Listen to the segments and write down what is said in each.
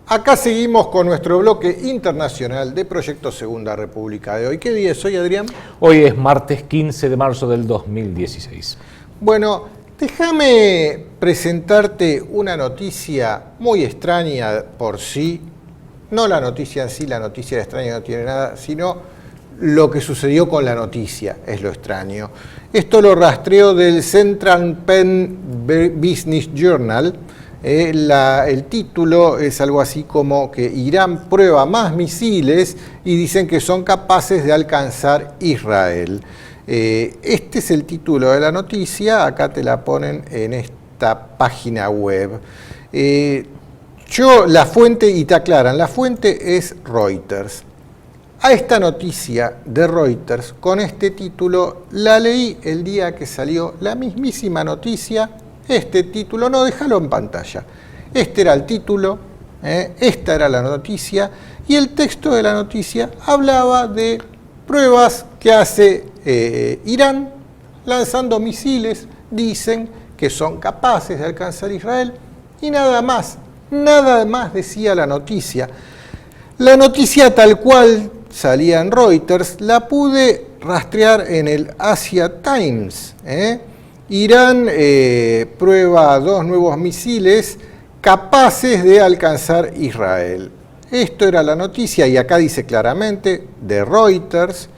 Acá seguimos con nuestro bloque internacional de Proyecto Segunda República de hoy. ¿Qué día es hoy, Adrián? Hoy es martes 15 de marzo del 2016. Bueno, déjame presentarte una noticia muy extraña por sí. No la noticia en sí, la noticia extraña no tiene nada, sino lo que sucedió con la noticia es lo extraño. Esto lo rastreo del Central Penn Business Journal. El título es algo así como que Irán prueba más misiles y dicen que son capaces de alcanzar Israel. Este es el título de la noticia, acá te la ponen en esta página web. La fuente, y te aclaran, la fuente es Reuters. A esta noticia de Reuters, con este título, la leí el día que salió la mismísima noticia. Este título, no, déjalo en pantalla. Este era el título, esta era la noticia, y el texto de la noticia hablaba de pruebas que hace Irán lanzando misiles, dicen que son capaces de alcanzar Israel, y nada más decía la noticia. La noticia tal cual salía en Reuters, la pude rastrear en el Asia Times. Irán prueba 2 nuevos misiles capaces de alcanzar Israel. Esto era la noticia y acá dice claramente de Reuters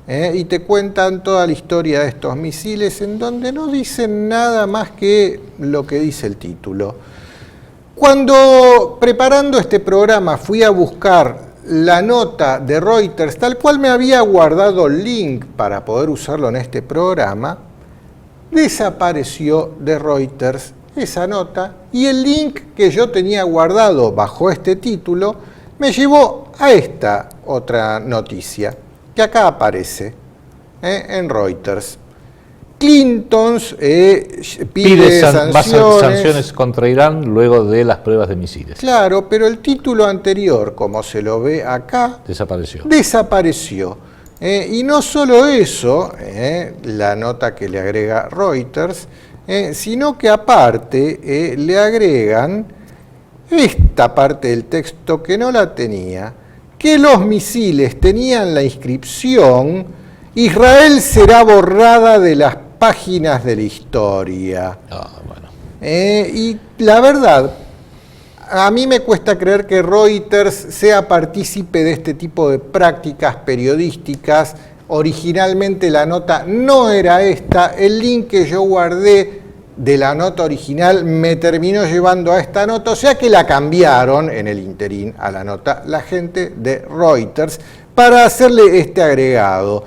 y te cuentan toda la historia de estos misiles en donde no dicen nada más que lo que dice el título. Cuando preparando este programa fui a buscar la nota de Reuters, tal cual me había guardado el link para poder usarlo en este programa, desapareció de Reuters esa nota y el link que yo tenía guardado bajo este título me llevó a esta otra noticia que acá aparece en Reuters. Clinton pide sanciones contra Irán luego de las pruebas de misiles. Claro, pero el título anterior, como se lo ve acá, desapareció. Y no solo eso, la nota que le agrega Reuters, sino que aparte le agregan esta parte del texto que no la tenía, que los misiles tenían la inscripción: Israel será borrada de las páginas de la historia. Y la verdad, a mí me cuesta creer que Reuters sea partícipe de este tipo de prácticas periodísticas. Originalmente la nota no era esta. El link que yo guardé de la nota original me terminó llevando a esta nota, o sea que la cambiaron en el interín a la nota la gente de Reuters para hacerle este agregado.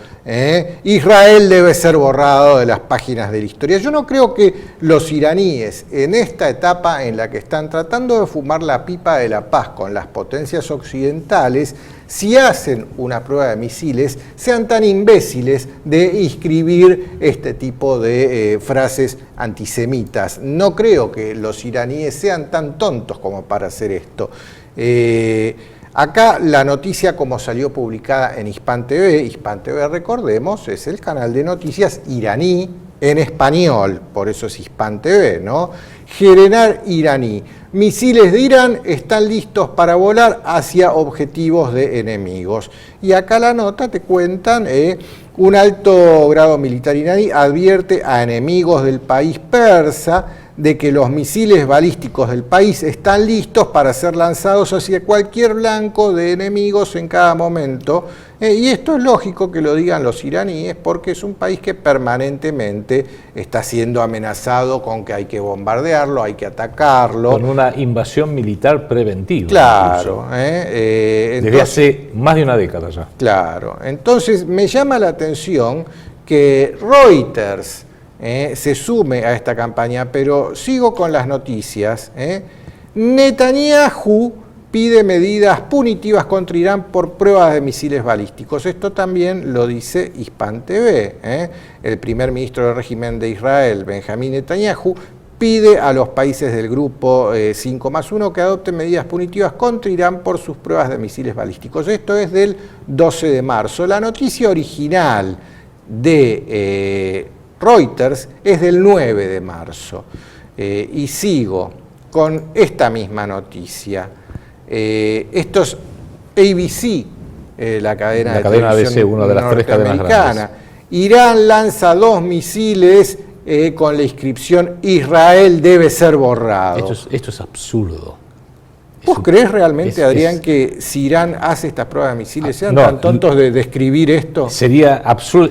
Israel debe ser borrado de las páginas de la historia. Yo no creo que los iraníes, en esta etapa en la que están tratando de fumar la pipa de la paz con las potencias occidentales, si hacen una prueba de misiles, sean tan imbéciles de inscribir este tipo de frases antisemitas. No creo que los iraníes sean tan tontos como para hacer esto. Acá la noticia como salió publicada en Hispan TV, Hispan TV, recordemos, es el canal de noticias iraní en español, por eso es Hispan TV, ¿no? General iraní. Misiles de Irán están listos para volar hacia objetivos de enemigos. Y acá la nota te cuentan, un alto grado militar iraní advierte a enemigos del país persa de que los misiles balísticos del país están listos para ser lanzados hacia cualquier blanco de enemigos en cada momento. Y esto es lógico que lo digan los iraníes porque es un país que permanentemente está siendo amenazado con que hay que bombardearlo, hay que atacarlo. Con una invasión militar preventiva. Claro. Desde hace más de una década ya. Claro. Entonces me llama la atención que Reuters se sume a esta campaña, pero sigo con las noticias. Netanyahu pide medidas punitivas contra Irán por pruebas de misiles balísticos. Esto también lo dice Hispan TV. El primer ministro del régimen de Israel, Benjamín Netanyahu, pide a los países del grupo 5+1 que adopten medidas punitivas contra Irán por sus pruebas de misiles balísticos. Esto es del 12 de marzo. La noticia original de Reuters es del 9 de marzo. Y sigo con esta misma noticia. Esto es ABC, la cadena de ABC, una de las 3 cadenas grandes. Irán lanza 2 misiles con la inscripción Israel debe ser borrado. Esto es absurdo. ¿Vos crees realmente, Adrián, que si Irán hace estas pruebas de misiles sean tan tontos de describir esto? Sería absurdo,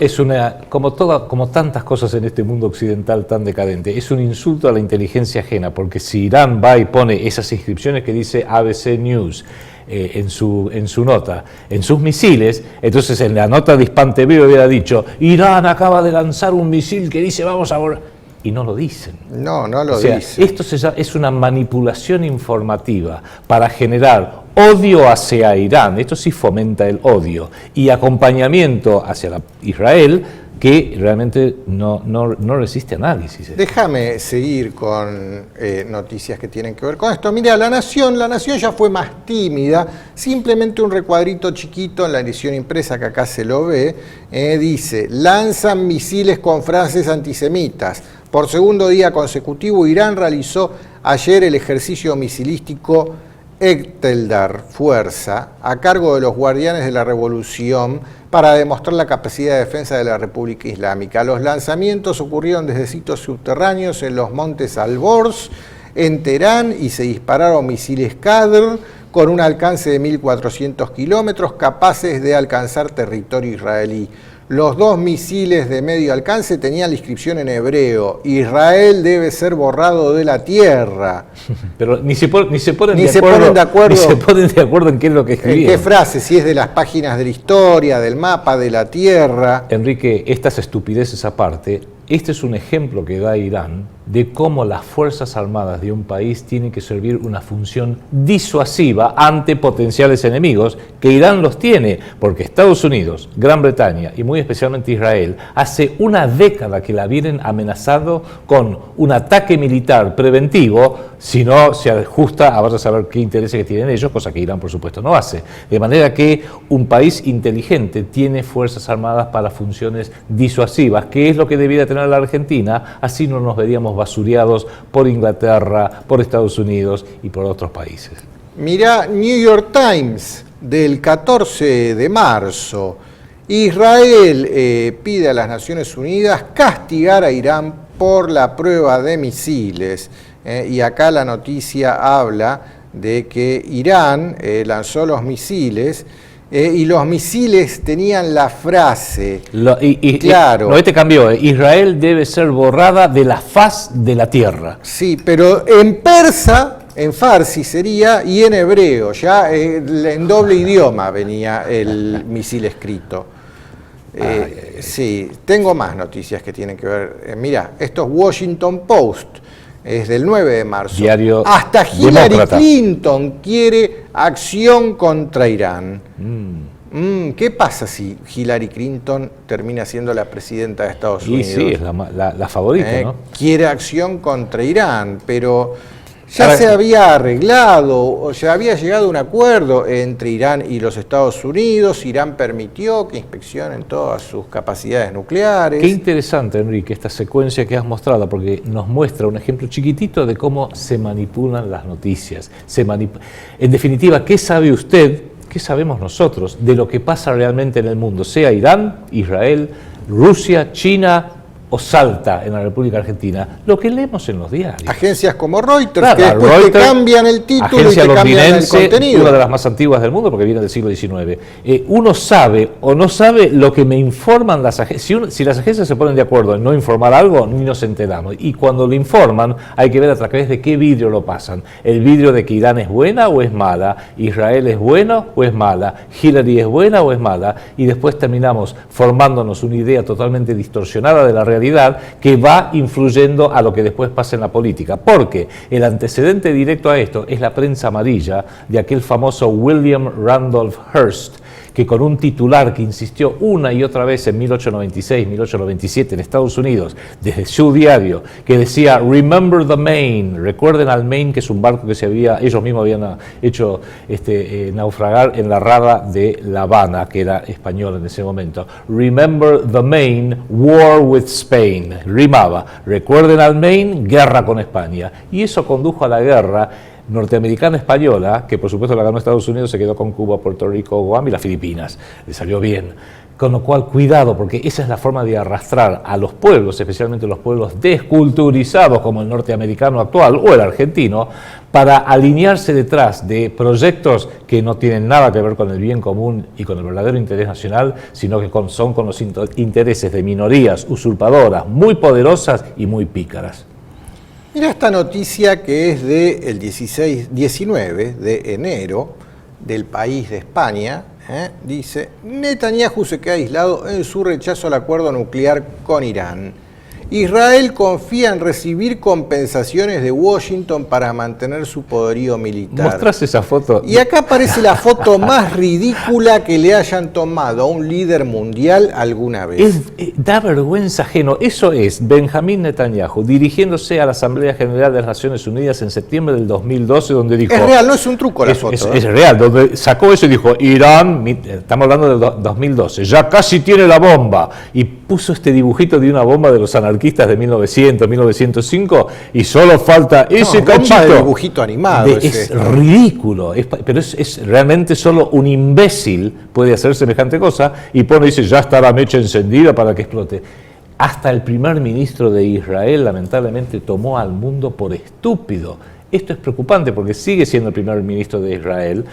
como tantas cosas en este mundo occidental tan decadente, es un insulto a la inteligencia ajena, porque si Irán va y pone esas inscripciones que dice ABC News en su nota, en sus misiles, entonces en la nota de Hispan TV hubiera dicho, Irán acaba de lanzar un misil que dice vamos a borrar. Y no lo dicen. No lo dicen. Esto es una manipulación informativa para generar odio hacia Irán. Esto sí fomenta el odio. Y acompañamiento hacia Israel, que realmente no resiste análisis. Déjame seguir con noticias que tienen que ver con esto. Mira, La Nación ya fue más tímida, simplemente un recuadrito chiquito en la edición impresa que acá se lo ve, dice, lanzan misiles con frases antisemitas. Por segundo día consecutivo, Irán realizó ayer el ejercicio misilístico Ekteldar Fuerza, a cargo de los guardianes de la revolución, para demostrar la capacidad de defensa de la República Islámica. Los lanzamientos ocurrieron desde sitios subterráneos en los montes Alborz, en Teherán, y se dispararon misiles Qadr con un alcance de 1.400 kilómetros, capaces de alcanzar territorio israelí. Los 2 misiles de medio alcance tenían la inscripción en hebreo: Israel debe ser borrado de la tierra. Pero ni se ponen de acuerdo en qué es lo que escribieron. ¿En qué frase? Si es de las páginas de la historia, del mapa, de la tierra. Enrique, estas estupideces aparte, este es un ejemplo que da Irán de cómo las Fuerzas Armadas de un país tienen que servir una función disuasiva ante potenciales enemigos, que Irán los tiene, porque Estados Unidos, Gran Bretaña y muy especialmente Israel, hace una década que la vienen amenazando con un ataque militar preventivo si no se ajusta a vaya a saber qué intereses que tienen ellos, cosa que Irán por supuesto no hace. De manera que un país inteligente tiene Fuerzas Armadas para funciones disuasivas, que es lo que debiera tener la Argentina, así no nos veríamos basureados por Inglaterra, por Estados Unidos y por otros países. Mirá, New York Times del 14 de marzo. Israel pide a las Naciones Unidas castigar a Irán por la prueba de misiles. Y acá la noticia habla de que Irán lanzó los misiles. Y los misiles tenían la frase, claro. No, cambió, Israel debe ser borrada de la faz de la tierra. Sí, pero en persa, en farsi sería, y en hebreo, ya en doble idioma venía el misil escrito. Sí, tengo más noticias que tienen que ver. Mirá, esto es Washington Post. Es del 9 de marzo. Diario Hasta Hillary demócrata. Clinton quiere acción contra Irán. ¿Qué pasa si Hillary Clinton termina siendo la presidenta de Estados Unidos? Sí, es la favorita, ¿no? Quiere acción contra Irán, pero ya se había arreglado, o sea, había llegado a un acuerdo entre Irán y los Estados Unidos. Irán permitió que inspeccionen todas sus capacidades nucleares. Qué interesante, Enrique, esta secuencia que has mostrado, porque nos muestra un ejemplo chiquitito de cómo se manipulan las noticias. En definitiva, ¿qué sabe usted, qué sabemos nosotros de lo que pasa realmente en el mundo? Sea Irán, Israel, Rusia, China o Salta en la República Argentina, lo que leemos en los diarios. Agencias como Reuters, claro, que después Reuters, te cambian el título y te cambian el contenido. Una de las más antiguas del mundo porque viene del siglo XIX. Uno sabe o no sabe lo que me informan las agencias. Si las agencias se ponen de acuerdo en no informar algo, ni nos enteramos. Y cuando lo informan, hay que ver a través de qué vidrio lo pasan. El vidrio de que Irán es buena o es mala, Israel es bueno o es mala, Hillary es buena o es mala, y después terminamos formándonos una idea totalmente distorsionada de la realidad que va influyendo a lo que después pasa en la política, porque el antecedente directo a esto es la prensa amarilla de aquel famoso William Randolph Hearst, que con un titular que insistió una y otra vez en 1896, 1897 en Estados Unidos, desde su diario, que decía "Remember the Maine", recuerden al Maine, que es un barco que ellos mismos habían hecho naufragar en la rada de La Habana, que era español en ese momento. "Remember the Maine, war with Spain", rimaba, recuerden al Maine, guerra con España, y eso condujo a la guerra norteamericana-española, que por supuesto la ganó Estados Unidos, se quedó con Cuba, Puerto Rico, Guam y las Filipinas. Le salió bien. Con lo cual, cuidado, porque esa es la forma de arrastrar a los pueblos, especialmente los pueblos desculturizados como el norteamericano actual o el argentino, para alinearse detrás de proyectos que no tienen nada que ver con el bien común y con el verdadero interés nacional, sino que son con los intereses de minorías usurpadoras, muy poderosas y muy pícaras. Mira esta noticia que es del 19 de enero del país de España. Dice, Netanyahu se queda aislado en su rechazo al acuerdo nuclear con Irán. Israel confía en recibir compensaciones de Washington para mantener su poderío militar. ¿Mostrás esa foto? Y acá aparece la foto más ridícula que le hayan tomado a un líder mundial alguna vez. Da vergüenza ajeno. Eso es Benjamín Netanyahu dirigiéndose a la Asamblea General de las Naciones Unidas en septiembre del 2012, donde dijo... Es real, no es un truco la foto. Es real, donde sacó eso y dijo, Irán, estamos hablando del 2012, ya casi tiene la bomba. Y puso este dibujito de una bomba de los anarquistas de 1900, 1905, y solo falta ese cachito. De dibujito animado. Es ridículo, pero es realmente solo un imbécil puede hacer semejante cosa, y dice, ya está la mecha encendida para que explote. Hasta el primer ministro de Israel, lamentablemente, tomó al mundo por estúpido. Esto es preocupante porque sigue siendo el primer ministro de Israel.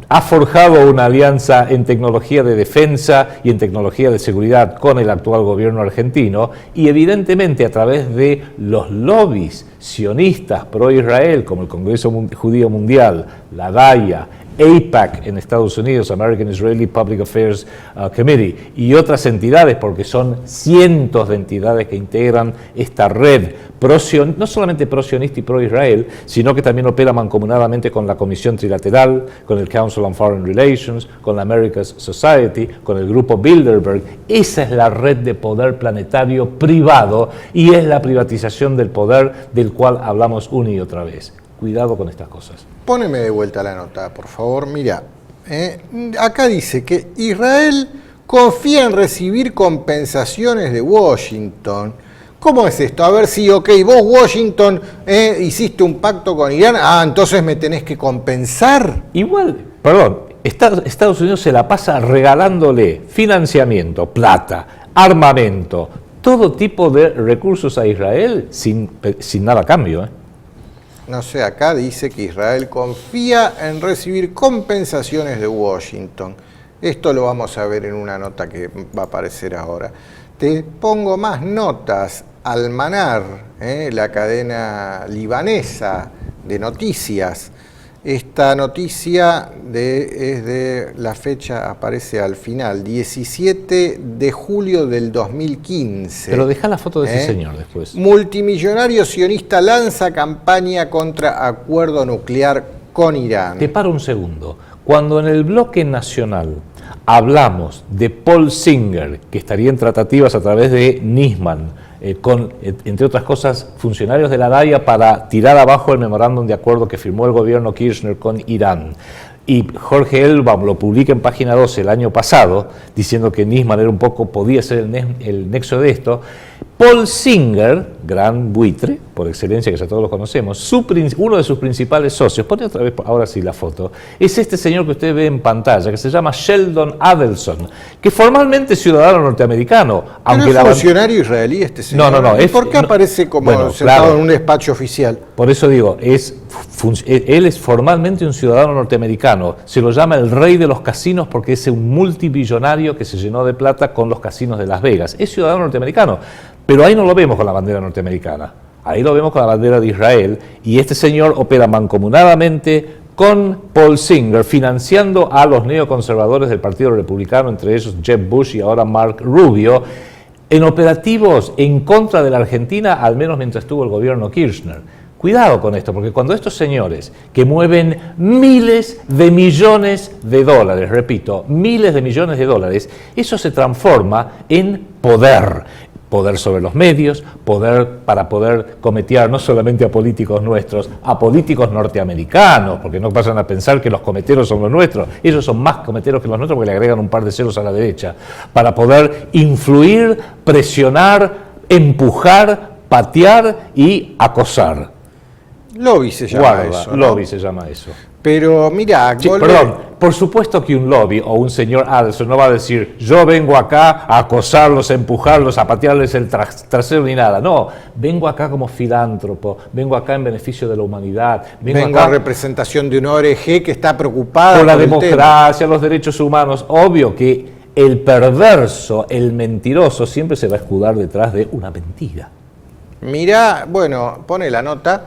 Ha forjado una alianza en tecnología de defensa y en tecnología de seguridad con el actual gobierno argentino, y evidentemente a través de los lobbies sionistas pro-Israel, como el Congreso Judío Mundial, la DAIA, AIPAC en Estados Unidos, American Israeli Public Affairs Committee, y otras entidades, porque son cientos de entidades que integran esta red, no solamente pro-sionista y pro-Israel, sino que también opera mancomunadamente con la Comisión Trilateral, con el Council on Foreign Relations, con la America's Society, con el grupo Bilderberg. Esa es la red de poder planetario privado, y es la privatización del poder del cual hablamos una y otra vez. Cuidado con estas cosas. Póneme de vuelta la nota, por favor. Mira, acá dice que Israel confía en recibir compensaciones de Washington. ¿Cómo es esto? A ver si, ok, vos Washington hiciste un pacto con Irán, entonces me tenés que compensar. Igual, perdón, Estados Unidos se la pasa regalándole financiamiento, plata, armamento, todo tipo de recursos a Israel sin nada a cambio. No sé, acá dice que Israel confía en recibir compensaciones de Washington. Esto lo vamos a ver en una nota que va a aparecer ahora. Te pongo más notas. Al-Manar, la cadena libanesa de noticias. Esta noticia es de la fecha, aparece al final, 17 de julio del 2015. Pero deja la foto de ese señor después. Multimillonario sionista lanza campaña contra acuerdo nuclear con Irán. Te paro un segundo. Cuando en el bloque nacional hablamos de Paul Singer, que estaría en tratativas a través de Nisman, con, entre otras cosas, funcionarios de la DAIA para tirar abajo el memorándum de acuerdo que firmó el gobierno Kirchner con Irán. Y Jorge Elbaum lo publica en Página 12 el año pasado, diciendo que Nisman era podía ser el nexo de esto. Paul Singer, gran buitre, por excelencia, que ya todos lo conocemos, uno de sus principales socios, pone otra vez ahora sí la foto, es este señor que usted ve en pantalla, que se llama Sheldon Adelson, que formalmente es ciudadano norteamericano. Aunque es funcionario israelí este señor. No. ¿Y por qué aparece como sentado en un despacho oficial? Por eso digo, él es formalmente un ciudadano norteamericano. Se lo llama el rey de los casinos porque es un multibillonario que se llenó de plata con los casinos de Las Vegas. Es ciudadano norteamericano, pero ahí no lo vemos con la bandera norteamericana. Ahí lo vemos con la bandera de Israel, y este señor opera mancomunadamente con Paul Singer, financiando a los neoconservadores del Partido Republicano, entre ellos Jeb Bush y ahora Mark Rubio, en operativos en contra de la Argentina, al menos mientras estuvo el gobierno Kirchner. Cuidado con esto, porque cuando estos señores que mueven miles de millones de dólares, repito, miles de millones de dólares, eso se transforma en poder. Poder sobre los medios, poder para poder cometear no solamente a políticos nuestros, a políticos norteamericanos, porque no pasan a pensar que los cometeros son los nuestros, ellos son más cometeros que los nuestros porque le agregan un par de ceros a la derecha, para poder influir, presionar, empujar, patear y acosar. Lobby se llama eso, ¿no? Lobby se llama eso. Pero mira, sí, perdón, por supuesto que un lobby o un señor Adelson no va a decir yo vengo acá a acosarlos, a empujarlos, a patearles el trasero ni nada. No, vengo acá como filántropo, vengo acá en beneficio de la humanidad. Vengo acá a representación de una ONG que está preocupada por la democracia, los derechos humanos. Obvio que el perverso, el mentiroso, siempre se va a escudar detrás de una mentira. Mirá, bueno, pone la nota,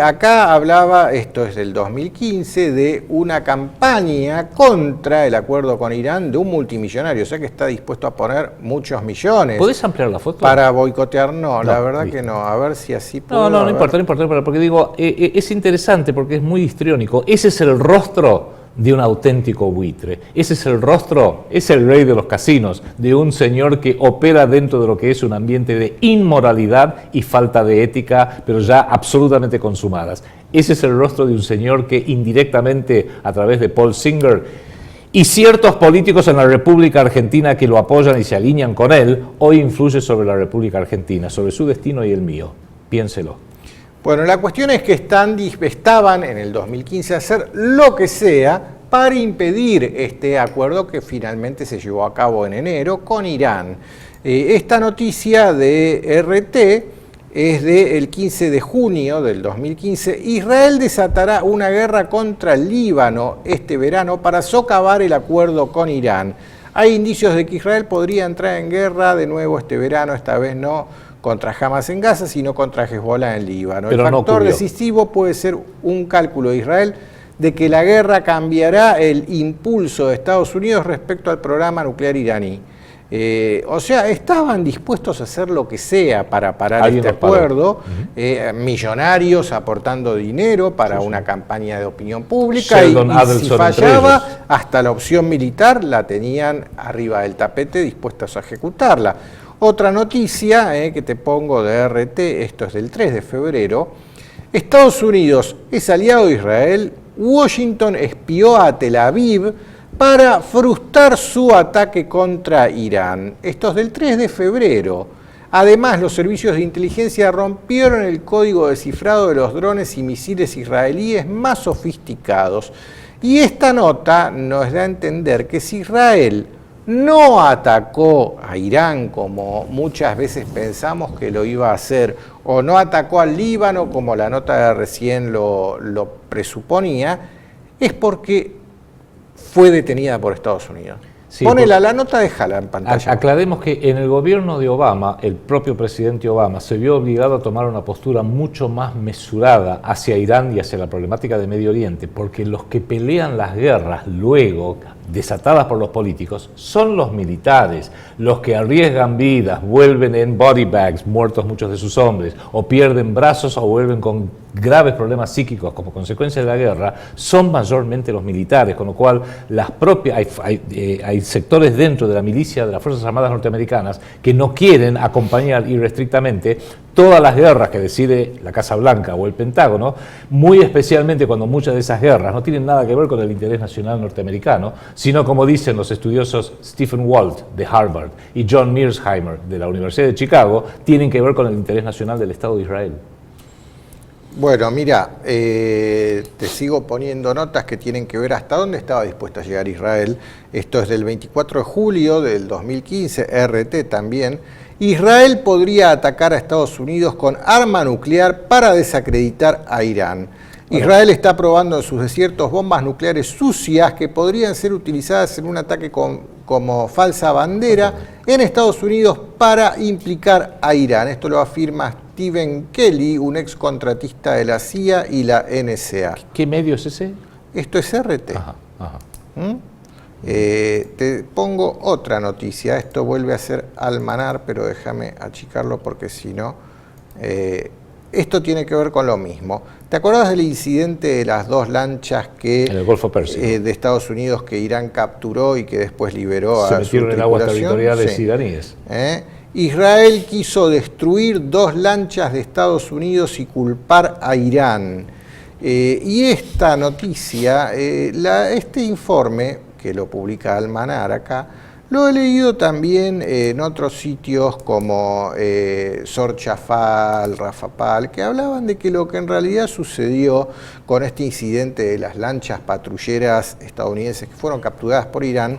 acá hablaba, esto es del 2015, de una campaña contra el acuerdo con Irán de un multimillonario, o sea que está dispuesto a poner muchos millones. ¿Podés ampliar la foto? Para boicotear, no, la verdad que no, a ver si así puedo. No importa, porque digo, es interesante porque es muy histriónico, ese es el rostro de un auténtico buitre. Ese es el rostro, es el rey de los casinos, de un señor que opera dentro de lo que es un ambiente de inmoralidad y falta de ética, pero ya absolutamente consumadas. Ese es el rostro de un señor que indirectamente, a través de Paul Singer y ciertos políticos en la República Argentina que lo apoyan y se alinean con él, hoy influye sobre la República Argentina, sobre su destino y el mío. Piénselo. Bueno, la cuestión es que estaban en el 2015 a hacer lo que sea para impedir este acuerdo que finalmente se llevó a cabo en enero con Irán. Esta noticia de RT es del 15 de junio del 2015. Israel desatará una guerra contra el Líbano este verano para socavar el acuerdo con Irán. Hay indicios de que Israel podría entrar en guerra de nuevo este verano, esta vez no contra Hamas en Gaza, sino contra Hezbollah en Líbano. Pero el factor decisivo puede ser un cálculo de Israel de que la guerra cambiará el impulso de Estados Unidos respecto al programa nuclear iraní. O sea, estaban dispuestos a hacer lo que sea para parar este acuerdo, millonarios aportando dinero para una campaña de opinión pública y si fallaba, hasta la opción militar la tenían arriba del tapete dispuestos a ejecutarla. Otra noticia que te pongo de RT, esto es del 3 de febrero, Estados Unidos es aliado de Israel, Washington espió a Tel Aviv para frustrar su ataque contra Irán. Esto es del 3 de febrero. Además, los servicios de inteligencia rompieron el código de cifrado de los drones y misiles israelíes más sofisticados. Y esta nota nos da a entender que si Israel no atacó a Irán como muchas veces pensamos que lo iba a hacer, o no atacó al Líbano como la nota de recién lo presuponía, es porque fue detenida por Estados Unidos. Sí, ponela, la nota, déjala en pantalla. Aclaremos que en el gobierno de Obama, el propio presidente Obama se vio obligado a tomar una postura mucho más mesurada hacia Irán y hacia la problemática de Medio Oriente, porque los que pelean las guerras luego, desatadas por los políticos, son los militares, los que arriesgan vidas, vuelven en body bags, muertos muchos de sus hombres, o pierden brazos o vuelven con graves problemas psíquicos como consecuencia de la guerra, son mayormente los militares, con lo cual las propias hay sectores dentro de la milicia de las Fuerzas Armadas norteamericanas que no quieren acompañar irrestrictamente todas las guerras que decide la Casa Blanca o el Pentágono, muy especialmente cuando muchas de esas guerras no tienen nada que ver con el interés nacional norteamericano, sino, como dicen los estudiosos Stephen Walt de Harvard y John Mearsheimer de la Universidad de Chicago, tienen que ver con el interés nacional del Estado de Israel. Bueno, mira, te sigo poniendo notas que tienen que ver hasta dónde estaba dispuesto a llegar Israel. Esto es del 24 de julio del 2015, RT también. Israel podría atacar a Estados Unidos con arma nuclear para desacreditar a Irán. Israel está probando en sus desiertos bombas nucleares sucias que podrían ser utilizadas en un ataque como falsa bandera en Estados Unidos para implicar a Irán. Esto lo afirma Stephen Kelly, un ex contratista de la CIA y la NSA. ¿Qué medio es ese? Esto es RT. Ajá. Te pongo otra noticia. Esto vuelve a ser Almanar, pero déjame achicarlo porque si no... esto tiene que ver con lo mismo. ¿Te acordás del incidente de las dos lanchas que en el Golfo Pérsico de Estados Unidos que Irán capturó y que después liberó a su tripulación? Se metieron en aguas territoriales iraníes. Israel quiso destruir dos lanchas de Estados Unidos y culpar a Irán. Y esta noticia, este informe, que lo publica Almanar acá, Lo he leído también en otros sitios como Sorchafal, Rafapal, que hablaban de que lo que en realidad sucedió con este incidente de las lanchas patrulleras estadounidenses que fueron capturadas por Irán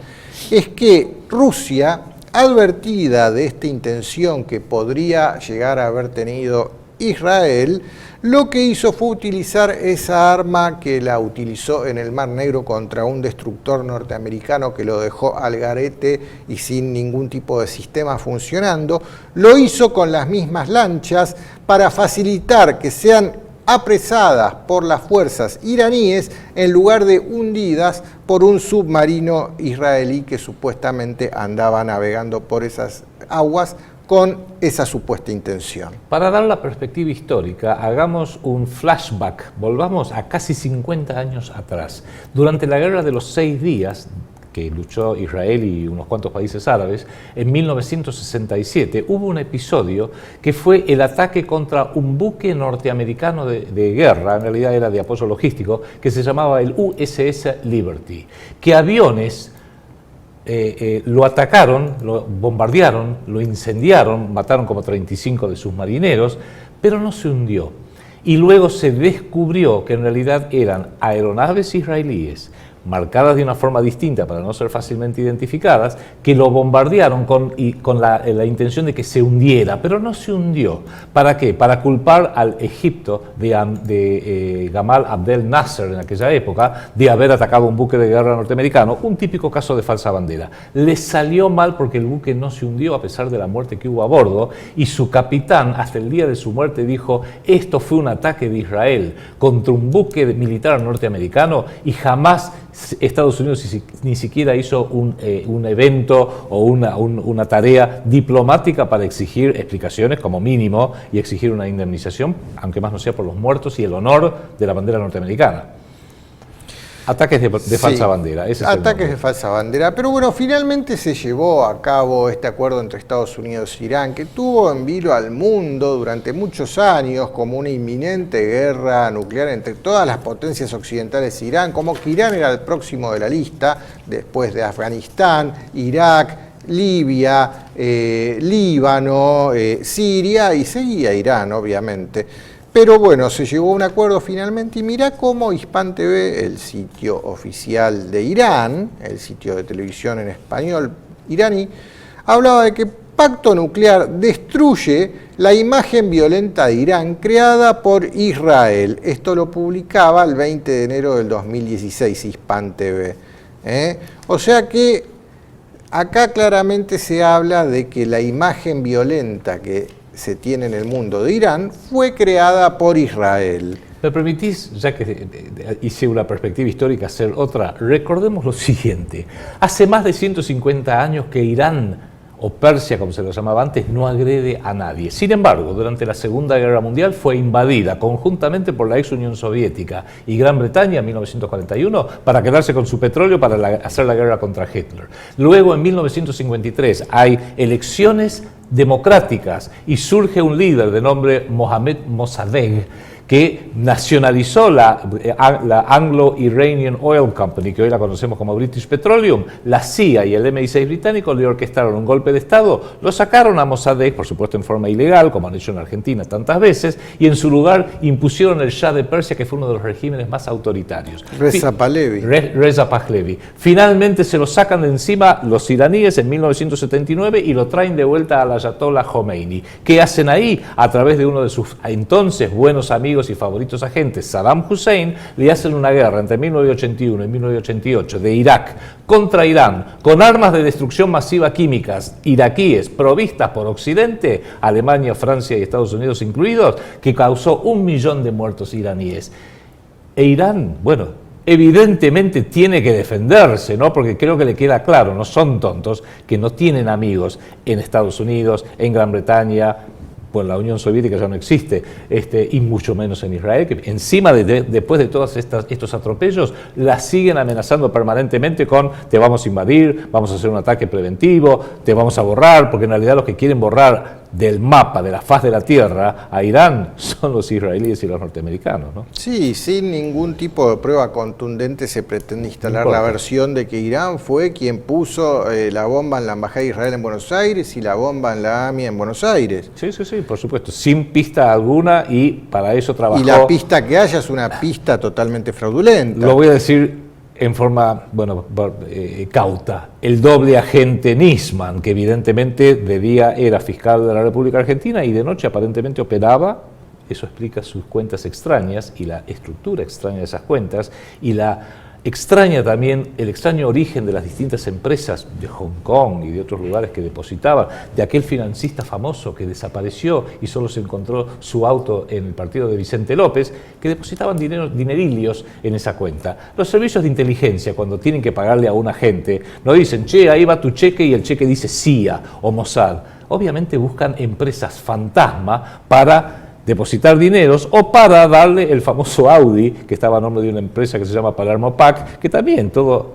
es que Rusia, advertida de esta intención que podría llegar a haber tenido Israel, lo que hizo fue utilizar esa arma que la utilizó en el Mar Negro contra un destructor norteamericano que lo dejó al garete y sin ningún tipo de sistema funcionando. Lo hizo con las mismas lanchas para facilitar que sean apresadas por las fuerzas iraníes en lugar de hundidas por un submarino israelí que supuestamente andaba navegando por esas aguas con esa supuesta intención. Para dar la perspectiva histórica, hagamos un flashback, volvamos a casi 50 años atrás. Durante la Guerra de los 6 días, que luchó Israel y unos cuantos países árabes, en 1967 hubo un episodio que fue el ataque contra un buque norteamericano de guerra, en realidad era de apoyo logístico, que se llamaba el USS Liberty, que aviones lo atacaron, lo bombardearon, lo incendiaron, mataron como 35 de sus marineros, pero no se hundió. Y luego se descubrió que en realidad eran aeronaves israelíes marcadas de una forma distinta para no ser fácilmente identificadas, que lo bombardearon con la intención de que se hundiera, pero no se hundió. ¿Para qué? Para culpar al Egipto de Gamal Abdel Nasser en aquella época de haber atacado un buque de guerra norteamericano, un típico caso de falsa bandera. Le salió mal porque el buque no se hundió a pesar de la muerte que hubo a bordo, y su capitán hasta el día de su muerte dijo: esto fue un ataque de Israel contra un buque militar norteamericano y jamás Estados Unidos ni siquiera hizo un evento o una tarea diplomática para exigir explicaciones como mínimo y exigir una indemnización, aunque más no sea por los muertos y el honor de la bandera norteamericana. Ataques de falsa bandera. Ese es ataques de falsa bandera. Pero bueno, finalmente se llevó a cabo este acuerdo entre Estados Unidos e Irán, que tuvo en vilo al mundo durante muchos años como una inminente guerra nuclear entre todas las potencias occidentales e Irán, como que Irán era el próximo de la lista, después de Afganistán, Irak, Libia, Líbano, Siria, y seguía Irán, obviamente. Pero bueno, se llegó a un acuerdo finalmente, y mirá cómo Hispan TV, el sitio oficial de Irán, el sitio de televisión en español iraní, hablaba de que pacto nuclear destruye la imagen violenta de Irán creada por Israel. Esto lo publicaba el 20 de enero del 2016 Hispan TV. O sea que acá claramente se habla de que la imagen violenta que se tiene en el mundo de Irán fue creada por Israel. ¿Me permitís, ya que hice una perspectiva histórica, hacer otra? Recordemos lo siguiente: hace más de 150 años que Irán, o Persia como se lo llamaba antes, no agrede a nadie. Sin embargo, durante la Segunda Guerra Mundial fue invadida conjuntamente por la ex Unión Soviética y Gran Bretaña en 1941 para quedarse con su petróleo para hacer la guerra contra Hitler. Luego, en 1953, hay elecciones democráticas y surge un líder de nombre Mohammad Mossadegh, que nacionalizó la Anglo-Iranian Oil Company, que hoy la conocemos como British Petroleum. La CIA y el MI6 británico le orquestaron un golpe de Estado, lo sacaron a Mossadegh, por supuesto en forma ilegal, como han hecho en Argentina tantas veces, y en su lugar impusieron el Shah de Persia, que fue uno de los regímenes más autoritarios. Reza Pahlavi. Finalmente se lo sacan de encima los iraníes en 1979 y lo traen de vuelta al Ayatollah Khomeini. ¿Qué hacen ahí? A través de uno de sus entonces buenos amigos y favoritos agentes, Saddam Hussein, le hacen una guerra entre 1981 y 1988 de Irak contra Irán, con armas de destrucción masiva químicas iraquíes provistas por Occidente, Alemania, Francia y Estados Unidos incluidos, que causó 1 millón de muertos iraníes. E Irán, bueno, evidentemente tiene que defenderse, ¿no? Porque creo que le queda claro, no son tontos, que no tienen amigos en Estados Unidos, en Gran Bretaña, pues la Unión Soviética ya no existe, y mucho menos en Israel, que encima después de todos estos atropellos, la siguen amenazando permanentemente con: te vamos a invadir, vamos a hacer un ataque preventivo, te vamos a borrar, porque en realidad lo que quieren borrar del mapa, de la faz de la tierra, a Irán son los israelíes y los norteamericanos, ¿no? Sí, sin ningún tipo de prueba contundente se pretende instalar la versión de que Irán fue quien puso la bomba en la Embajada de Israel en Buenos Aires y la bomba en la AMIA en Buenos Aires. Sí, por supuesto, sin pista alguna, y para eso trabajó. Y la pista que haya es una pista totalmente fraudulenta. Lo voy a decir en forma, cauta. El doble agente Nisman, que evidentemente de día era fiscal de la República Argentina y de noche aparentemente operaba, eso explica sus cuentas extrañas y la estructura extraña de esas cuentas, y el extraño origen de las distintas empresas de Hong Kong y de otros lugares que depositaban, de aquel financista famoso que desapareció y solo se encontró su auto en el partido de Vicente López, que depositaban dinerillos en esa cuenta. Los servicios de inteligencia, cuando tienen que pagarle a una gente, no dicen, che, ahí va tu cheque y el cheque dice CIA o Mossad. Obviamente buscan empresas fantasma para depositar dineros o para darle el famoso Audi, que estaba a nombre de una empresa que se llama Palermo PAC, que también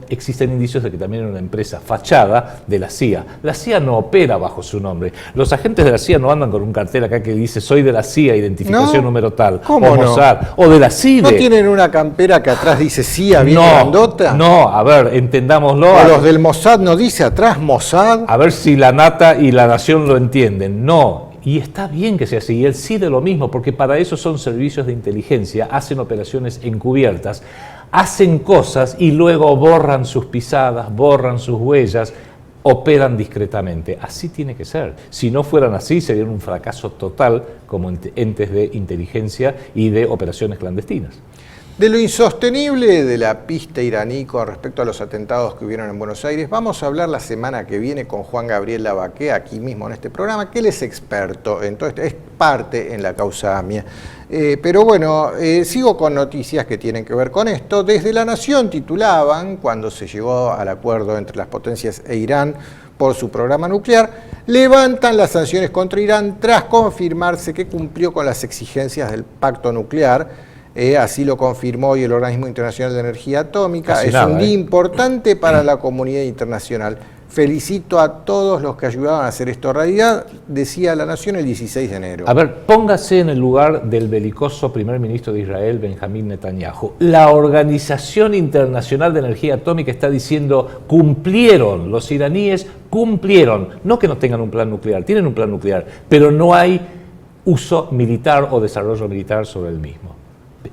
existen indicios de que también era una empresa fachada de la CIA. La CIA no opera bajo su nombre. Los agentes de la CIA no andan con un cartel acá que dice soy de la CIA, identificación número tal, o Mossad, o de la CIDE. ¿No tienen una campera que atrás dice CIA bien grandota? No, a ver, entendámoslo. ¿O los del Mossad no dice atrás Mossad? A ver si la nata y la nación lo entienden. No. Y está bien que sea así, y el CIDE lo mismo, porque para eso son servicios de inteligencia, hacen operaciones encubiertas, hacen cosas y luego borran sus pisadas, borran sus huellas, operan discretamente. Así tiene que ser. Si no fueran así, serían un fracaso total como entes de inteligencia y de operaciones clandestinas. De lo insostenible de la pista iraní con respecto a los atentados que hubieron en Buenos Aires, vamos a hablar la semana que viene con Juan Gabriel Lavaqué, aquí mismo en este programa, que él es experto en todo esto, es parte en la causa AMIA. Pero bueno, sigo con noticias que tienen que ver con esto. Desde La Nación titulaban, cuando se llegó al acuerdo entre las potencias e Irán por su programa nuclear, levantan las sanciones contra Irán tras confirmarse que cumplió con las exigencias del pacto nuclear. Así lo confirmó hoy el Organismo Internacional de Energía Atómica. Es un día importante para la comunidad internacional. Felicito a todos los que ayudaban a hacer esto realidad, decía La Nación el 16 de enero. A ver, póngase en el lugar del belicoso primer ministro de Israel, Benjamín Netanyahu. La Organización Internacional de Energía Atómica está diciendo, cumplieron, los iraníes cumplieron. No que no tengan un plan nuclear, tienen un plan nuclear, pero no hay uso militar o desarrollo militar sobre el mismo.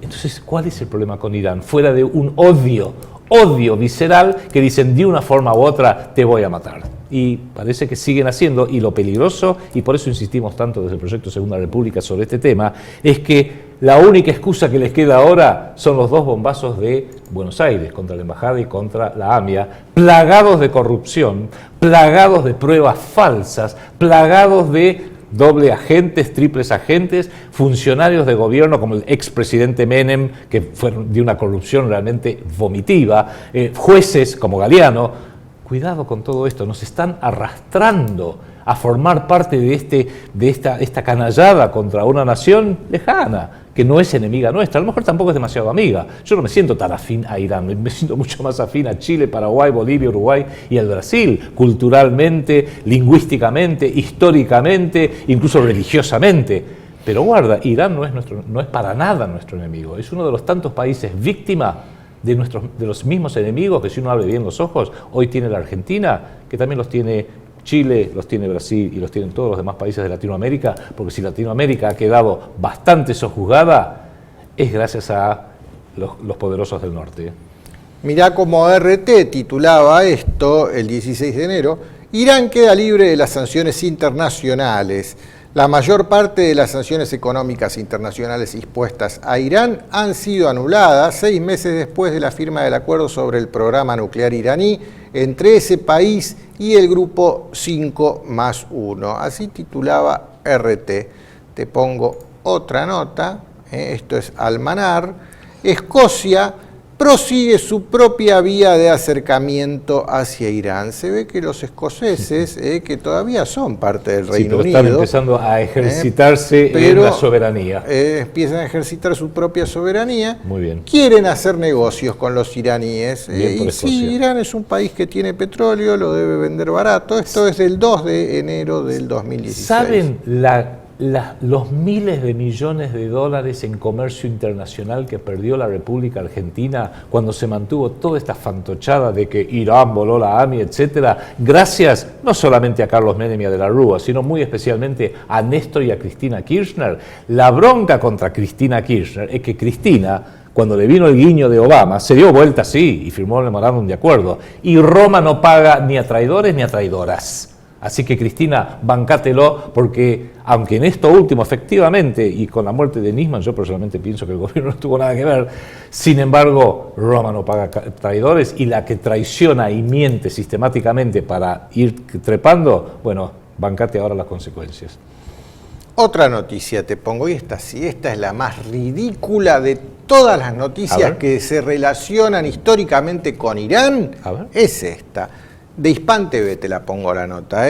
Entonces, ¿cuál es el problema con Irán? Fuera de un odio visceral que dicen de una forma u otra te voy a matar. Y parece que siguen haciendo, y lo peligroso, y por eso insistimos tanto desde el Proyecto Segunda República sobre este tema, es que la única excusa que les queda ahora son los 2 bombazos de Buenos Aires contra la Embajada y contra la AMIA, plagados de corrupción, plagados de pruebas falsas, plagados de doble agentes, triples agentes, funcionarios de gobierno como el expresidente Menem, que fueron de una corrupción realmente vomitiva, jueces como Galeano. Cuidado con todo esto, nos están arrastrando a formar parte de esta canallada contra una nación lejana, que no es enemiga nuestra, a lo mejor tampoco es demasiado amiga. Yo no me siento tan afín a Irán, me siento mucho más afín a Chile, Paraguay, Bolivia, Uruguay y al Brasil, culturalmente, lingüísticamente, históricamente, incluso religiosamente. Pero guarda, Irán no es para nada nuestro enemigo, es uno de los tantos países víctima de los mismos enemigos que, si uno abre bien los ojos, hoy tiene la Argentina, que también los tiene Chile, los tiene Brasil y los tienen todos los demás países de Latinoamérica, porque si Latinoamérica ha quedado bastante sojuzgada, es gracias a los poderosos del norte. Mirá cómo RT titulaba esto el 16 de enero, Irán queda libre de las sanciones internacionales. La mayor parte de las sanciones económicas internacionales impuestas a Irán han sido anuladas 6 meses después de la firma del acuerdo sobre el programa nuclear iraní entre ese país y el grupo 5+1. Así titulaba RT. Te pongo otra nota, esto es Almanar. Escocia prosigue su propia vía de acercamiento hacia Irán. Se ve que los escoceses, que todavía son parte del Reino Unido, están empezando a ejercitarse en la soberanía. Empiezan a ejercitar su propia soberanía. Muy bien. Quieren hacer negocios con los iraníes. Y si Irán es un país que tiene petróleo, lo debe vender barato. Esto es del 2 de enero del 2016. ¿Saben los miles de millones de dólares en comercio internacional que perdió la República Argentina cuando se mantuvo toda esta fantochada de que Irán voló la AMI, etcétera? Gracias no solamente a Carlos Menem y a De la Rúa, sino muy especialmente a Néstor y a Cristina Kirchner. La bronca contra Cristina Kirchner es que Cristina, cuando le vino el guiño de Obama, se dio vuelta así y firmó el memorándum de acuerdo. Y Roma no paga ni a traidores ni a traidoras. Así que, Cristina, bancátelo, porque aunque en esto último, efectivamente, y con la muerte de Nisman, yo personalmente pienso que el gobierno no tuvo nada que ver, sin embargo, Roma no paga traidores, y la que traiciona y miente sistemáticamente para ir trepando, bueno, bancate ahora las consecuencias. Otra noticia te pongo, y esta sí, esta es la más ridícula de todas las noticias que se relacionan históricamente con Irán, es esta. De Hispan TV te la pongo la nota,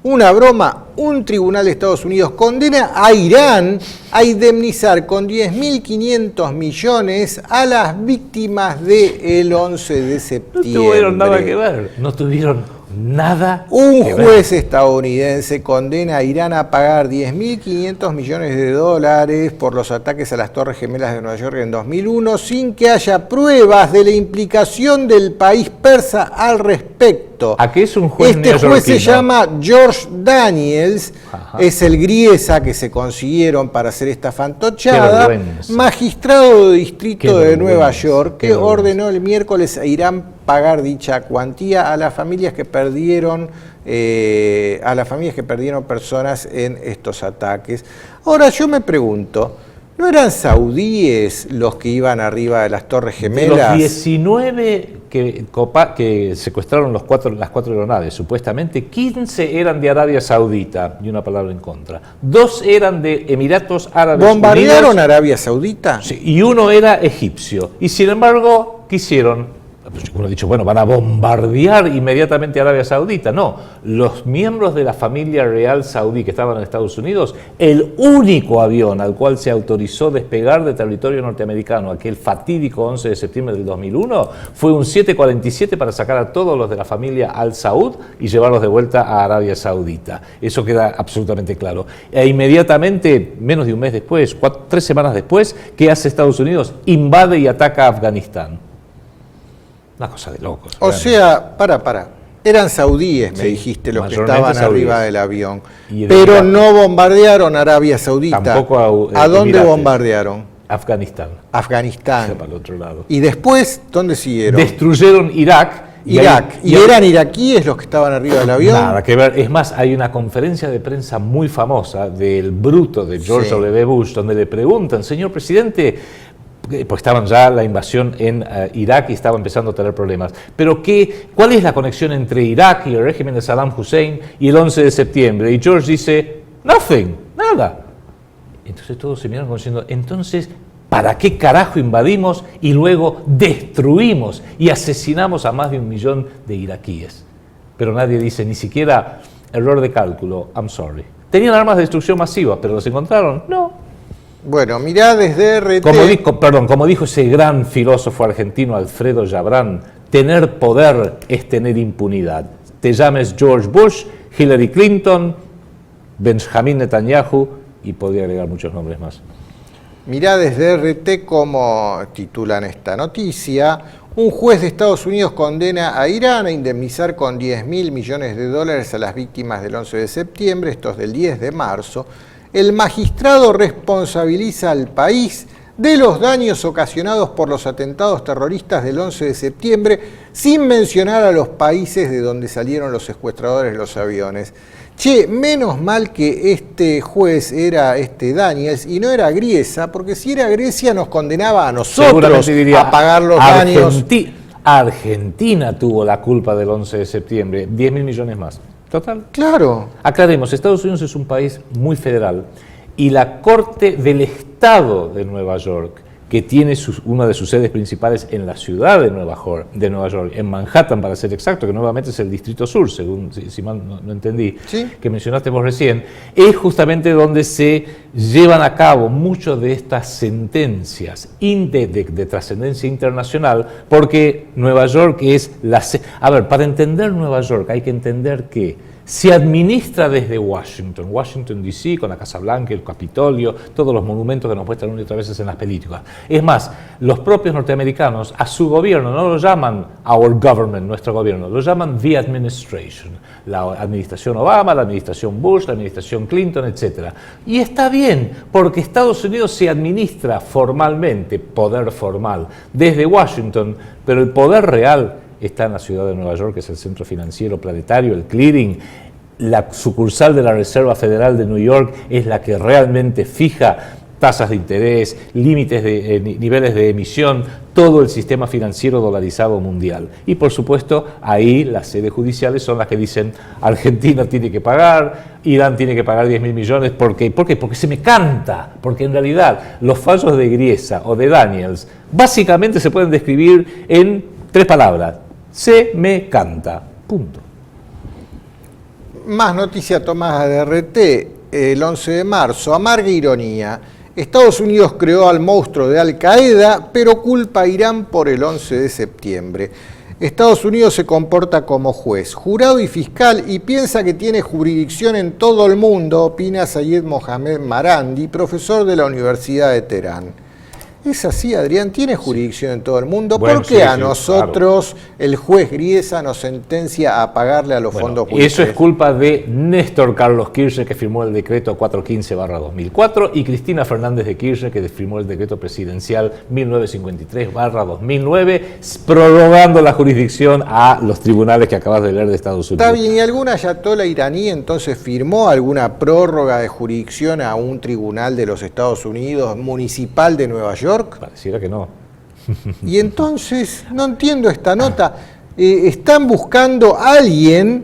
Una broma, un tribunal de Estados Unidos condena a Irán a indemnizar con 10.500 millones a las víctimas del 11 de septiembre. No tuvieron nada que ver, no tuvieron nada. Un juez estadounidense condena a Irán a pagar 10.500 millones de dólares por los ataques a las Torres Gemelas de Nueva York en 2001 sin que haya pruebas de la implicación del país persa al respecto. ¿A qué es un juez Este juez se llama George Daniels, es el griesa que se consiguieron para hacer esta fantochada, magistrado de distrito de Nueva York, que ordenó el miércoles a Irán pagar dicha cuantía a las familias que perdieron personas en estos ataques. Ahora yo me pregunto, ¿no eran saudíes los que iban arriba de las Torres Gemelas? De los 19 que secuestraron las cuatro aeronaves, supuestamente 15 eran de Arabia Saudita, y una palabra en contra. 2 eran de Emiratos Árabes Unidos. ¿Bombardearon Arabia Saudita? Sí, y uno era egipcio. Y sin embargo, quisieron... Uno ha dicho, bueno, van a bombardear inmediatamente a Arabia Saudita. No, los miembros de la familia real saudí que estaban en Estados Unidos, el único avión al cual se autorizó despegar de territorio norteamericano, aquel fatídico 11 de septiembre del 2001, fue un 747 para sacar a todos los de la familia Al Saud y llevarlos de vuelta a Arabia Saudita. Eso queda absolutamente claro. E inmediatamente, menos de un mes después, 3 semanas después, ¿qué hace Estados Unidos? Invade y ataca a Afganistán. Una cosa de locos. O sea, eran saudíes, me dijiste, los que estaban arriba del avión. Pero no bombardearon Arabia Saudita. Tampoco ¿A dónde bombardearon? Afganistán. Afganistán. Para el otro lado. ¿Y después dónde siguieron? Destruyeron Irak. ¿Y eran iraquíes los que estaban arriba del avión? Nada que ver. Es más, hay una conferencia de prensa muy famosa del bruto de George W. Bush, donde le preguntan, señor presidente, pues estaban ya la invasión en Irak y estaba empezando a tener problemas. Pero ¿cuál es la conexión entre Irak y el régimen de Saddam Hussein y el 11 de septiembre? Y George dice, nothing, nada. Entonces todos se miraron como diciendo, entonces, ¿para qué carajo invadimos y luego destruimos y asesinamos a más de 1 millón de iraquíes? Pero nadie dice, ni siquiera error de cálculo, I'm sorry. ¿Tenían armas de destrucción masiva, pero los encontraron? No. Bueno, mirá desde RT... Como dijo ese gran filósofo argentino Alfredo Jabrán, tener poder es tener impunidad. Te llames George Bush, Hillary Clinton, Benjamin Netanyahu, y podría agregar muchos nombres más. Mirá desde RT como titulan esta noticia. Un juez de Estados Unidos condena a Irán a indemnizar con 10.000 millones de dólares a las víctimas del 11 de septiembre, esto es del 10 de marzo. El magistrado responsabiliza al país de los daños ocasionados por los atentados terroristas del 11 de septiembre, sin mencionar a los países de donde salieron los secuestradores de los aviones. Che, menos mal que este juez era Daniels y no era Griesa, porque si era Grecia nos condenaba a nosotros a pagar los daños. Argentina tuvo la culpa del 11 de septiembre, 10.000 millones más. Total. Claro. Aclaremos, Estados Unidos es un país muy federal y la Corte del Estado de Nueva York, que tiene una de sus sedes principales en la ciudad de Nueva York, en Manhattan para ser exacto, que nuevamente es el Distrito Sur, según si mal no entendí, ¿sí?, que mencionaste vos recién, es justamente donde se llevan a cabo muchas de estas sentencias de trascendencia internacional, porque Nueva York es a ver, para entender Nueva York hay que entender que se administra desde Washington D.C., con la Casa Blanca, el Capitolio, todos los monumentos que nos muestran una y otra veces en las películas. Es más, los propios norteamericanos a su gobierno no lo llaman our government, nuestro gobierno, lo llaman the administration, la administración Obama, la administración Bush, la administración Clinton, etc. Y está bien, porque Estados Unidos se administra formalmente, poder formal, desde Washington, pero el poder real está en la ciudad de Nueva York, que es el centro financiero planetario, el clearing. La sucursal de la Reserva Federal de New York es la que realmente fija tasas de interés, límites de niveles de emisión, todo el sistema financiero dolarizado mundial. Y por supuesto, ahí las sedes judiciales son las que dicen Argentina tiene que pagar, Irán tiene que pagar 10.000 millones. ¿Por qué? Porque se me canta, porque en realidad los fallos de Griesa o de Daniels básicamente se pueden describir en 3 palabras. Se me canta. Punto. Más noticia tomada de RT, el 11 de marzo, amarga ironía. Estados Unidos creó al monstruo de Al Qaeda, pero culpa a Irán por el 11 de septiembre. Estados Unidos se comporta como juez, jurado y fiscal y piensa que tiene jurisdicción en todo el mundo, opina Sayed Mohamed Marandi, profesor de la Universidad de Teherán. ¿Es así, Adrián? ¿Tiene jurisdicción en todo el mundo? Bueno, ¿Por qué a nosotros, claro, el juez Griesa nos sentencia a pagarle a los fondos judiciales? Eso es culpa de Néstor Carlos Kirchner, que firmó el decreto 415/2004, y Cristina Fernández de Kirchner, que firmó el decreto presidencial 1953/2009, prorrogando la jurisdicción a los tribunales que acabas de leer de Estados Unidos. Está bien, ¿y alguna ayatollah iraní entonces firmó alguna prórroga de jurisdicción a un tribunal de los Estados Unidos, municipal de Nueva York? Pareciera que no. Y entonces, no entiendo esta nota. Están buscando a alguien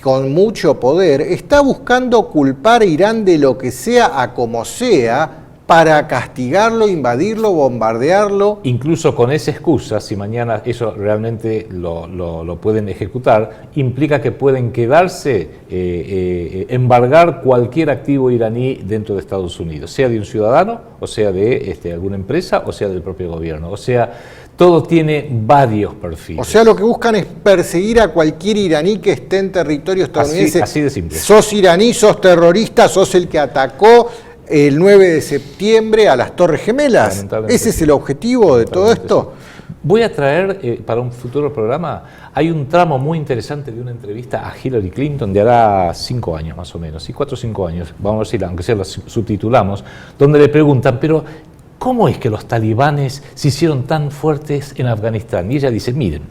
con mucho poder, está buscando culpar a Irán de lo que sea a como sea, para castigarlo, invadirlo, bombardearlo. Incluso con esa excusa, si mañana eso realmente lo pueden ejecutar, implica que pueden quedarse, embargar cualquier activo iraní dentro de Estados Unidos, sea de un ciudadano, o sea de alguna empresa, o sea del propio gobierno. O sea, todo tiene varios perfiles. O sea, lo que buscan es perseguir a cualquier iraní que esté en territorio estadounidense. Así de simple. Sos iraní, sos terrorista, sos el que atacó el 9 de septiembre a las Torres Gemelas. ¿Ese es el objetivo de todo esto? Sí. Voy a traer para un futuro programa, hay un tramo muy interesante de una entrevista a Hillary Clinton de hará 5 años más o menos, 4 o 5 años, vamos a ver si aunque sea la subtitulamos, donde le preguntan, pero ¿cómo es que los talibanes se hicieron tan fuertes en Afganistán? Y ella dice, miren,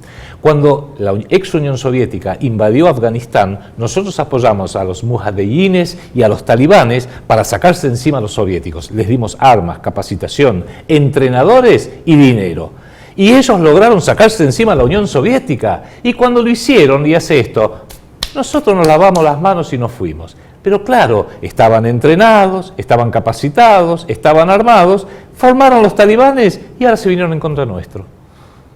cuando la ex Unión Soviética invadió Afganistán, nosotros apoyamos a los mujahidines y a los talibanes para sacarse encima a los soviéticos. Les dimos armas, capacitación, entrenadores y dinero. Y ellos lograron sacarse encima a la Unión Soviética. Y cuando lo hicieron, y hace esto, nosotros nos lavamos las manos y nos fuimos. Pero claro, estaban entrenados, estaban capacitados, estaban armados, formaron los talibanes y ahora se vinieron en contra nuestro.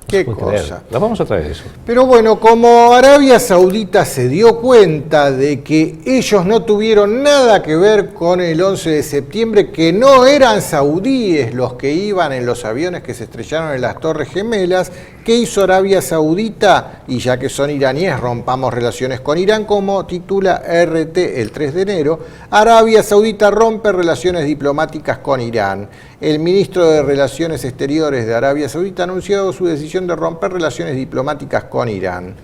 Qué cosa. La vamos a traer eso. Pero bueno, como Arabia Saudita se dio cuenta de que ellos no tuvieron nada que ver con el 11 de septiembre, que no eran saudíes los que iban en los aviones que se estrellaron en las Torres Gemelas, ¿qué hizo Arabia Saudita? Y ya que son iraníes, rompamos relaciones con Irán, como titula RT el 3 de enero. Arabia Saudita rompe relaciones diplomáticas con Irán. El ministro de Relaciones Exteriores de Arabia Saudita ha anunciado su decisión de romper relaciones diplomáticas con Irán.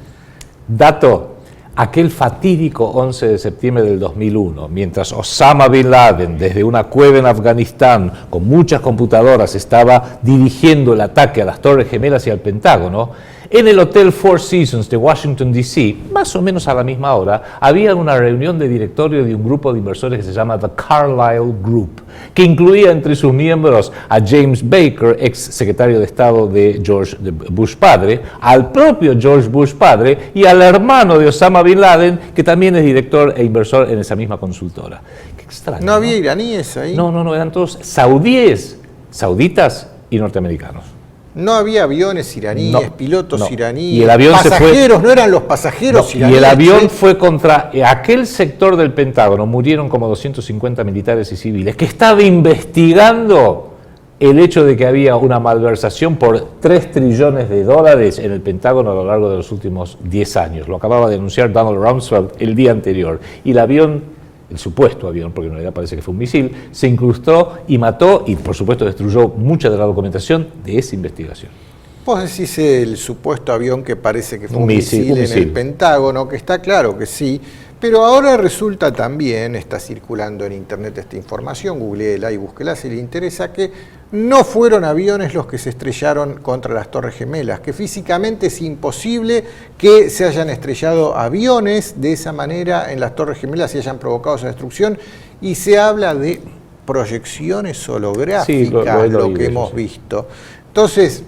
Dato. Aquel fatídico 11 de septiembre del 2001, mientras Osama Bin Laden, desde una cueva en Afganistán, con muchas computadoras, estaba dirigiendo el ataque a las Torres Gemelas y al Pentágono, en el Hotel Four Seasons de Washington, D.C., más o menos a la misma hora, había una reunión de directorio de un grupo de inversores que se llama The Carlyle Group, que incluía entre sus miembros a James Baker, ex secretario de Estado de George Bush padre, al propio George Bush padre y al hermano de Osama Bin Laden, que también es director e inversor en esa misma consultora. Qué extraño. ¿No había iraníes ahí? No, eran todos saudíes, sauditas, y norteamericanos. No había aviones iraníes, pilotos iraníes, y el avión pasajeros, no eran los pasajeros iraníes. Y el avión fue contra aquel sector del Pentágono, murieron como 250 militares y civiles, que estaba investigando el hecho de que había una malversación por $3 trillones en el Pentágono a lo largo de los últimos 10 años. Lo acababa de anunciar Donald Rumsfeld el día anterior. Y el avión, el supuesto avión, porque en realidad parece que fue un misil, se incrustó y mató y por supuesto destruyó mucha de la documentación de esa investigación. Vos decís el supuesto avión que parece que fue un misil en el Pentágono, que está claro que sí, pero ahora resulta también, está circulando en internet esta información, googleela y búsquela si le interesa, que no fueron aviones los que se estrellaron contra las Torres Gemelas, que físicamente es imposible que se hayan estrellado aviones de esa manera en las Torres Gemelas y hayan provocado esa destrucción, y se habla de proyecciones holográficas, lo que hemos visto. Entonces,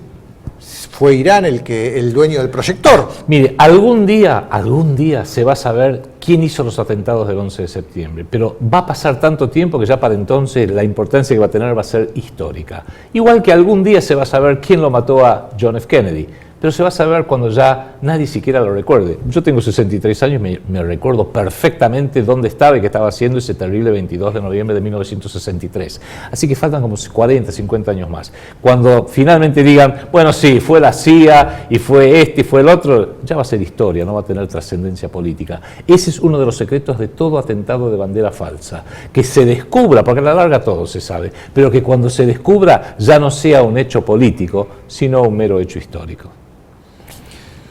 fue Irán el dueño del proyector. Mire, algún día se va a saber quién hizo los atentados del 11 de septiembre, pero va a pasar tanto tiempo que ya para entonces la importancia que va a tener va a ser histórica. Igual que algún día se va a saber quién lo mató a John F. Kennedy, pero se va a saber cuando ya nadie siquiera lo recuerde. Yo tengo 63 años y me recuerdo perfectamente dónde estaba y qué estaba haciendo ese terrible 22 de noviembre de 1963. Así que faltan como 40, 50 años más. Cuando finalmente digan, bueno, sí, fue la CIA y fue este y fue el otro, ya va a ser historia, no va a tener trascendencia política. Ese es uno de los secretos de todo atentado de bandera falsa. Que se descubra, porque a la larga todo se sabe, pero que cuando se descubra ya no sea un hecho político, sino un mero hecho histórico.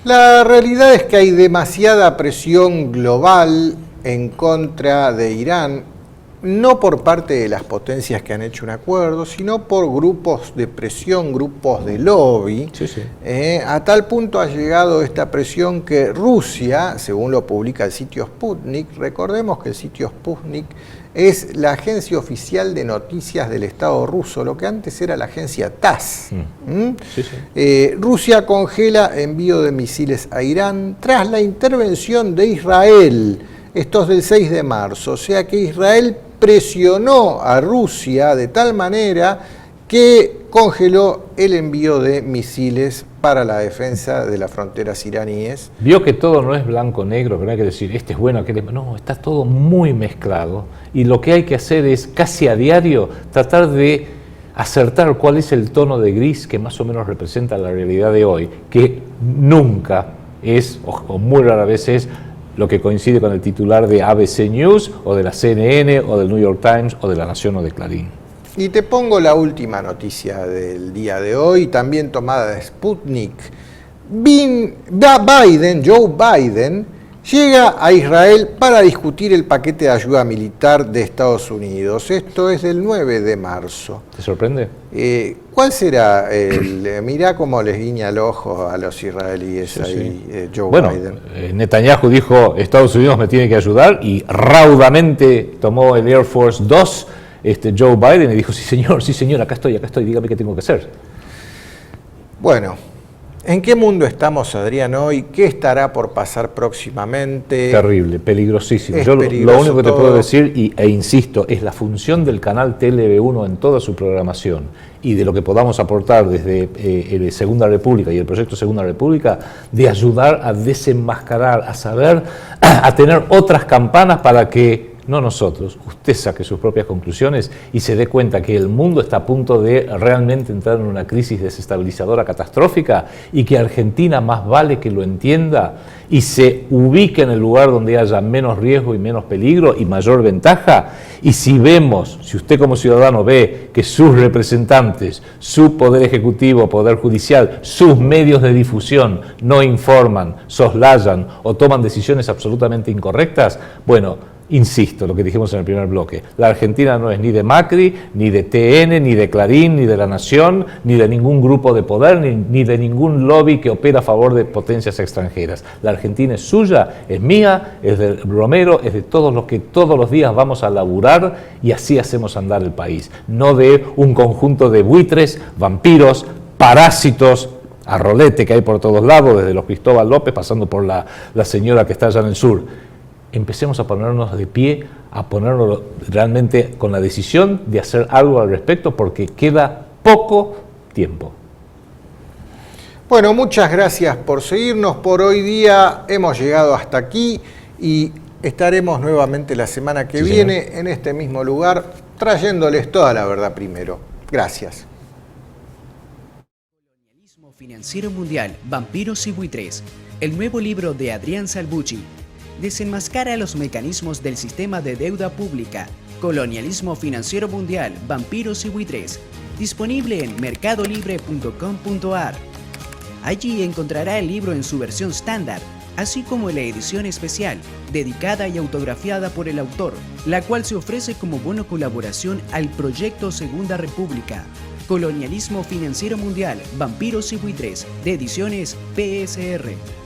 La realidad es que hay demasiada presión global en contra de Irán, no por parte de las potencias que han hecho un acuerdo, sino por grupos de presión, grupos de lobby. Sí, sí. A tal punto ha llegado esta presión que Rusia, según lo publica el sitio Sputnik, recordemos que el sitio Sputnik es la agencia oficial de noticias del Estado ruso, lo que antes era la agencia TASS. Sí, sí. Rusia congela envío de misiles a Irán tras la intervención de Israel. Esto es del 6 de marzo, o sea que Israel presionó a Rusia de tal manera que congeló el envío de misiles para la defensa de las fronteras iraníes. Vio que todo no es blanco-negro, que no hay que decir, este es bueno, aquel es malo. No, está todo muy mezclado. Y lo que hay que hacer es, casi a diario, tratar de acertar cuál es el tono de gris que más o menos representa la realidad de hoy, que nunca es, o muy rara vez es, lo que coincide con el titular de ABC News, o de la CNN, o del New York Times, o de La Nación, o de Clarín. Y te pongo la última noticia del día de hoy, también tomada de Sputnik. Joe Biden, llega a Israel para discutir el paquete de ayuda militar de Estados Unidos. Esto es del 9 de marzo. ¿Te sorprende? ¿Cuál será mirá cómo les guiña el ojo a los israelíes sí, ahí, sí. Joe bueno, Biden? Netanyahu dijo, Estados Unidos me tiene que ayudar, y raudamente tomó el Air Force 2 Joe Biden y dijo, sí señor, acá estoy, dígame qué tengo que hacer. Bueno, ¿en qué mundo estamos, Adrián, hoy? ¿Qué estará por pasar próximamente? Terrible, peligrosísimo. Yo peligroso lo único que te todo. puedo decir, e insisto, es la función del canal TLV1 en toda su programación y de lo que podamos aportar desde Segunda República y el proyecto Segunda República, de ayudar a desenmascarar, a saber, a tener otras campanas para que no nosotros, usted saque sus propias conclusiones y se dé cuenta que el mundo está a punto de realmente entrar en una crisis desestabilizadora catastrófica, y que Argentina más vale que lo entienda y se ubique en el lugar donde haya menos riesgo y menos peligro y mayor ventaja. Y si usted como ciudadano ve que sus representantes, su poder ejecutivo, poder judicial, sus medios de difusión no informan, soslayan o toman decisiones absolutamente incorrectas, bueno, insisto, lo que dijimos en el primer bloque, la Argentina no es ni de Macri, ni de TN, ni de Clarín, ni de La Nación, ni de ningún grupo de poder, ni de ningún lobby que opera a favor de potencias extranjeras. La Argentina es suya, es mía, es de Romero, es de todos los que todos los días vamos a laburar, y así hacemos andar el país, no de un conjunto de buitres, vampiros, parásitos, a rolete que hay por todos lados, desde los Cristóbal López, pasando por la señora que está allá en el sur. Empecemos a ponernos de pie, a ponernos realmente con la decisión de hacer algo al respecto, porque queda poco tiempo. Bueno, muchas gracias por seguirnos. Por hoy día hemos llegado hasta aquí y estaremos nuevamente la semana que viene en este mismo lugar trayéndoles toda la verdad primero. Gracias. Colonialismo financiero mundial, vampiros y buitres. El nuevo libro de Adrián Salvucci desenmascara los mecanismos del sistema de deuda pública. Colonialismo financiero mundial, vampiros y buitres. Disponible en mercadolibre.com.ar. Allí encontrará el libro en su versión estándar, así como la edición especial, dedicada y autografiada por el autor, la cual se ofrece como bono colaboración al proyecto Segunda República. Colonialismo financiero mundial, vampiros y buitres, de ediciones PSR.